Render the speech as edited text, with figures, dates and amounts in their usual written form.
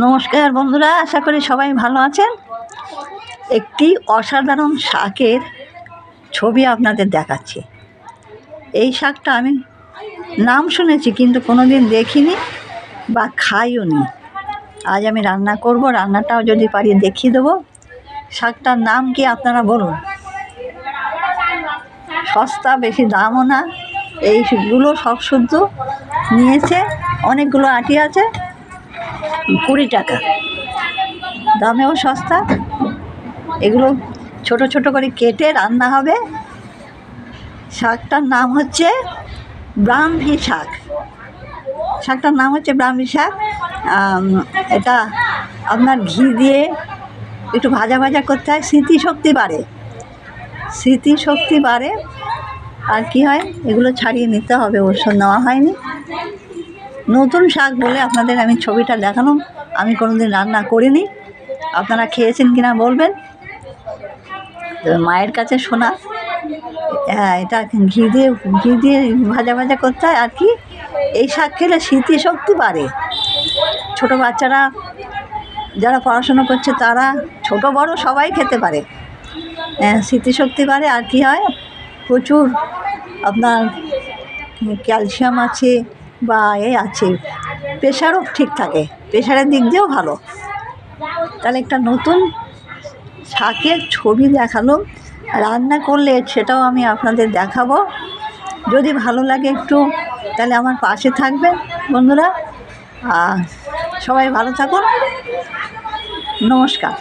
নমস্কার বন্ধুরা, আশা করি সবাই ভালো আছেন। একটি অসাধারণ শাকের ছবি আপনাদের দেখাচ্ছি। এই শাকটা আমি নাম শুনেছি কিন্তু কোনো দিন দেখিনি বা খাইও নি। আজ আমি রান্না করব, রান্নাটাও যদি পারি দেখিয়ে দেবো। শাকটার নাম কি আপনারা বলুন। সস্তা, বেশি দামও না। এইগুলো সব শুদ্ধ নিয়েছে, অনেকগুলো আটি আছে, 20 টাকা দামেও সস্তা। এগুলো ছোট ছোট করে কেটে রান্না হবে। শাকটার নাম হচ্ছে ব্রাহ্মী শাক। শাকটার নাম হচ্ছে ব্রাহ্মী শাক। এটা আপনার ঘি দিয়ে একটু ভাজা ভাজা করতে হয়, স্মৃতিশক্তি বাড়ে। স্মৃতিশক্তি বাড়ে। আর কি হয়, এগুলো ছাড়িয়ে নিতে হবে, ওষুধ নেওয়া হয়নি। নতুন শাক বলে আপনাদের আমি ছবিটা দেখালাম। আমি কোনোদিন রান্না করিনি, আপনারা খেয়েছেন কিনা বলবেন। মায়ের কাছে শোনা। হ্যাঁ, এটা ঘি দিয়ে ভাজা ভাজা করতে হয়। আর কি, এই শাক খেলে স্মৃতিশক্তি বাড়ে। ছোটো বাচ্চারা যারা পড়াশুনো করছে তারা, ছোট বড় সবাই খেতে পারে। স্মৃতিশক্তি বাড়ে। আর কি হয়, প্রচুর আপনার ক্যালসিয়াম আছে বা আছে, প্রেশারও ঠিক থাকে, প্রেশারের দিক দিয়েও ভালো। তাহলে একটা নতুন শাকের ছবি দেখালো, রান্না করলে সেটাও আমি আপনাদের দেখাবো। যদি ভালো লাগে একটু, তাহলে আমার পাশে থাকবেন বন্ধুরা। আর সবাই ভালো থাকুন। নমস্কার।